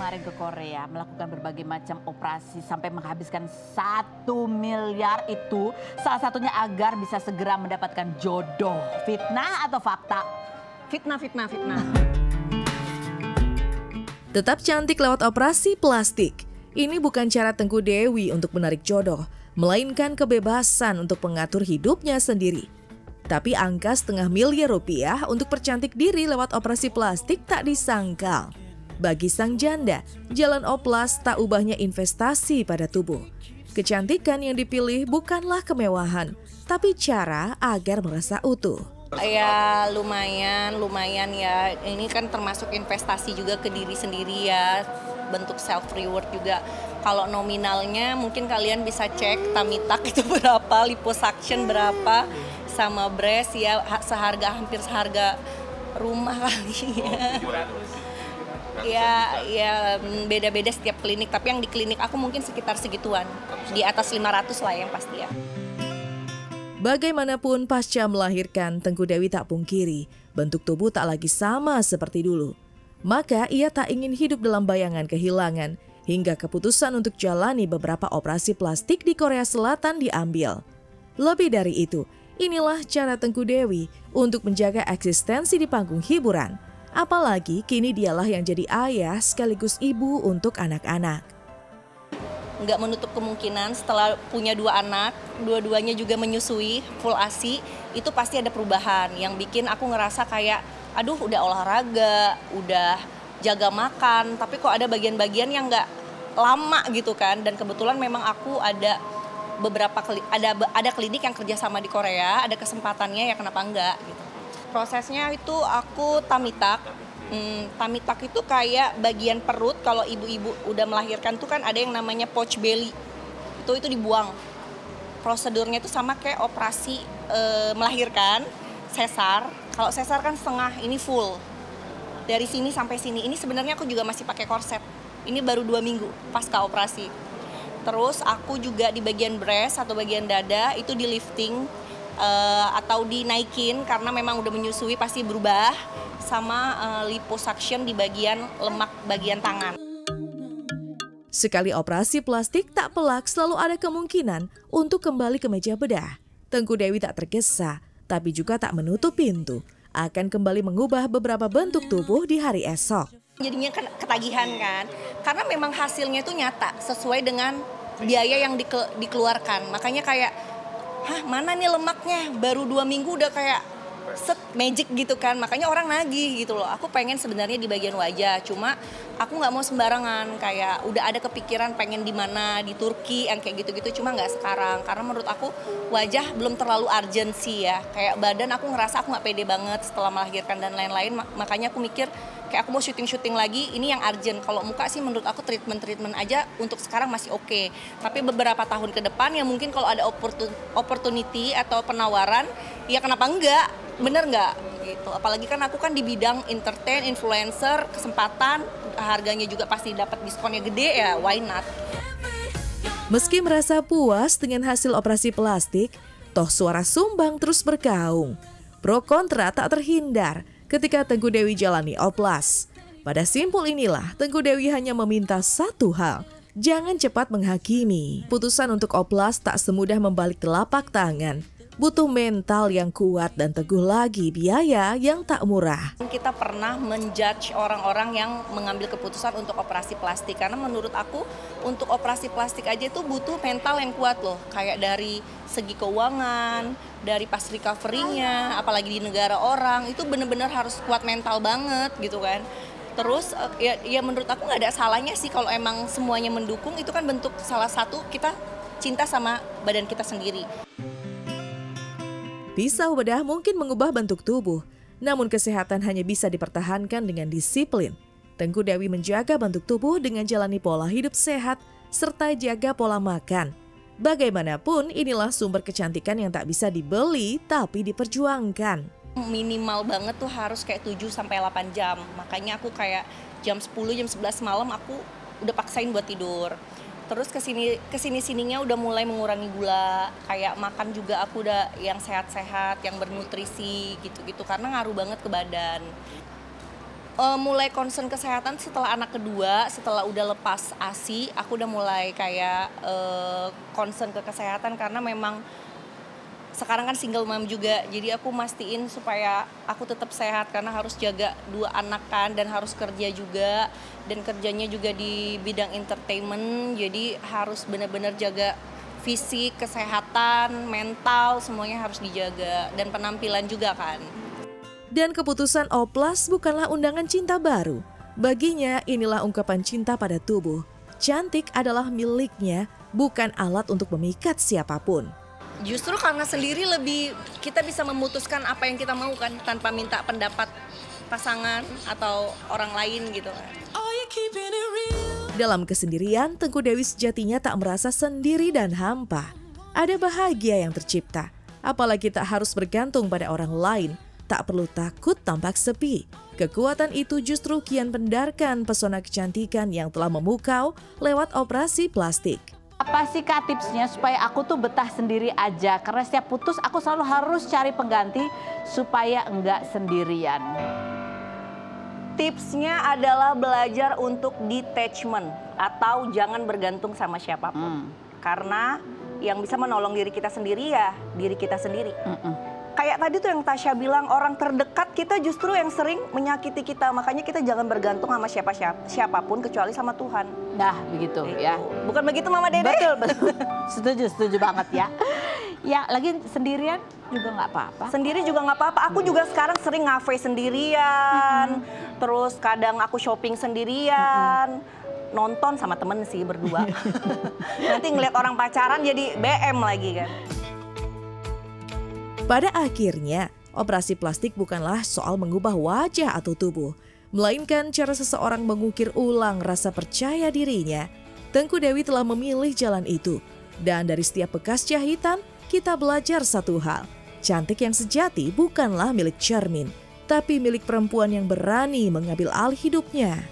kemarin ke Korea melakukan berbagai macam operasi sampai menghabiskan 1 miliar itu salah satunya agar bisa segera mendapatkan jodoh. Fitnah atau fakta? Fitnah. Tetap cantik lewat operasi plastik. Ini bukan cara Tengku Dewi untuk menarik jodoh, melainkan kebebasan untuk mengatur hidupnya sendiri. Tapi angka ₹500 000 untuk percantik diri lewat operasi plastik tak disangkal. Bagi sang janda, jalan oplas tak ubahnya investasi pada tubuh. Kecantikan yang dipilih bukanlah kemewahan, tapi cara agar merasa utuh. Ya lumayan ya. Ini kan termasuk investasi juga ke diri sendiri ya. Bentuk self reward juga. Kalau nominalnya mungkin kalian bisa cek Tamitak itu berapa, liposuction berapa, sama breast ya hampir seharga rumah kali ya. Ya beda-beda setiap klinik, tapi yang di klinik aku mungkin sekitar segituan. Di atas 500 lah yang pasti ya. Bagaimanapun pasca melahirkan, Tengku Dewi tak pungkiri bentuk tubuh tak lagi sama seperti dulu. Maka ia tak ingin hidup dalam bayangan kehilangan hingga keputusan untuk jalani beberapa operasi plastik di Korea Selatan diambil. Lebih dari itu, inilah cara Tengku Dewi untuk menjaga eksistensi di panggung hiburan. Apalagi kini dialah yang jadi ayah sekaligus ibu untuk anak-anak. Nggak menutup kemungkinan setelah punya 2 anak, dua-duanya juga menyusui, full ASI, itu pasti ada perubahan yang bikin aku ngerasa kayak, aduh udah olahraga, udah jaga makan, tapi kok ada bagian-bagian yang nggak lama gitu kan. Dan kebetulan memang aku ada ada klinik yang kerja sama di Korea, ada kesempatannya ya kenapa enggak gitu. Prosesnya itu aku Tamitak. Tamitak itu kayak bagian perut, kalau ibu-ibu udah melahirkan tuh kan ada yang namanya pouch belly, itu dibuang. Prosedurnya itu sama kayak operasi melahirkan, sesar. Kalau sesar kan setengah, ini full. Dari sini sampai sini, ini sebenarnya aku juga masih pakai korset. Ini baru 2 minggu pasca operasi. Terus aku juga di bagian breast atau bagian dada itu di lifting atau dinaikin karena memang udah menyusui pasti berubah, sama liposuction di bagian lemak bagian tangan. Sekali operasi plastik tak pelak selalu ada kemungkinan untuk kembali ke meja bedah. Tengku Dewi tak tergesa, tapi juga tak menutup pintu akan kembali mengubah beberapa bentuk tubuh di hari esok. Jadinya kan ketagihan kan, karena memang hasilnya itu nyata sesuai dengan biaya yang dikeluarkan. Makanya kayak, mana nih lemaknya, baru 2 minggu udah kayak set magic gitu kan, makanya orang nagih gitu loh. Aku pengen sebenarnya di bagian wajah, cuma aku nggak mau sembarangan, kayak udah ada kepikiran pengen di mana, di Turki yang kayak gitu-gitu, cuma nggak sekarang karena menurut aku wajah belum terlalu urgency ya. Kayak badan aku ngerasa aku nggak pede banget setelah melahirkan dan lain-lain, makanya aku mikir kayak aku mau syuting lagi, ini yang urgent. Kalau muka sih menurut aku treatment aja untuk sekarang masih oke. Tapi beberapa tahun ke depan ya mungkin kalau ada opportunity atau penawaran, ya kenapa enggak? Bener nggak? Gitu. Apalagi kan aku kan di bidang entertain, influencer, kesempatan, harganya juga pasti dapat diskonnya gede ya, why not? Meski merasa puas dengan hasil operasi plastik, toh suara sumbang terus bergaung. Pro kontra tak terhindar ketika Tengku Dewi jalani oplas. Pada simpul inilah Tengku Dewi hanya meminta satu hal, jangan cepat menghakimi. Putusan untuk oplas tak semudah membalik telapak tangan. Butuh mental yang kuat dan teguh lagi biaya yang tak murah. Kita pernah menjudge orang-orang yang mengambil keputusan untuk operasi plastik. Karena menurut aku untuk operasi plastik aja itu butuh mental yang kuat loh. Kayak dari segi keuangan, dari pas recovery-nya, apalagi di negara orang, itu benar-benar harus kuat mental banget gitu kan. Terus ya menurut aku nggak ada salahnya sih kalau emang semuanya mendukung, itu kan bentuk salah satu kita cinta sama badan kita sendiri. Pisau bedah mungkin mengubah bentuk tubuh, namun kesehatan hanya bisa dipertahankan dengan disiplin. Tengku Dewi menjaga bentuk tubuh dengan jalani pola hidup sehat, serta jaga pola makan. Bagaimanapun, inilah sumber kecantikan yang tak bisa dibeli, tapi diperjuangkan. Minimal banget tuh harus kayak 7-8 jam. Makanya aku kayak jam 10, jam 11 malam aku udah paksain buat tidur. Terus kesini-sininya udah mulai mengurangi gula, kayak makan juga aku udah yang sehat-sehat, yang bernutrisi gitu-gitu, karena ngaruh banget ke badan. Mulai concern kesehatan setelah anak kedua, setelah udah lepas ASI, aku udah mulai kayak concern ke kesehatan karena memang sekarang kan single mom juga, jadi aku mastiin supaya aku tetap sehat karena harus jaga 2 anak kan dan harus kerja juga dan kerjanya juga di bidang entertainment, jadi harus benar-benar jaga fisik, kesehatan, mental, semuanya harus dijaga dan penampilan juga kan. Dan keputusan Oplas bukanlah undangan cinta baru. Baginya inilah ungkapan cinta pada tubuh. Cantik adalah miliknya, bukan alat untuk memikat siapapun. Justru karena sendiri kita bisa memutuskan apa yang kita mau kan tanpa minta pendapat pasangan atau orang lain gitu kan. Dalam kesendirian, Tengku Dewi sejatinya tak merasa sendiri dan hampa. Ada bahagia yang tercipta, apalagi tak harus bergantung pada orang lain. Tak perlu takut tampak sepi. Kekuatan itu justru kian mendarkan pesona kecantikan yang telah memukau lewat operasi plastik. Apa sih Kak tipsnya supaya aku tuh betah sendiri aja? Karena setiap putus aku selalu harus cari pengganti supaya enggak sendirian. Tipsnya adalah belajar untuk detachment atau jangan bergantung sama siapapun. Karena yang bisa menolong diri kita sendiri ya diri kita sendiri. Kayak tadi tuh yang Tasya bilang, orang terdekat kita justru yang sering menyakiti kita. Makanya kita jangan bergantung sama siapapun kecuali sama Tuhan. Nah begitu ya. Bukan begitu Mama Dede? Betul. Setuju banget ya. Ya lagi sendirian juga nggak apa-apa. Sendiri juga nggak apa-apa. Aku juga sekarang sering ngafe sendirian. Terus kadang aku shopping sendirian. Nonton sama temen sih berdua. Nanti ngeliat orang pacaran jadi BM lagi kan. Pada akhirnya, operasi plastik bukanlah soal mengubah wajah atau tubuh, melainkan cara seseorang mengukir ulang rasa percaya dirinya. Tengku Dewi telah memilih jalan itu. Dan dari setiap bekas jahitan, kita belajar satu hal. Cantik yang sejati bukanlah milik cermin, tapi milik perempuan yang berani mengambil alih hidupnya.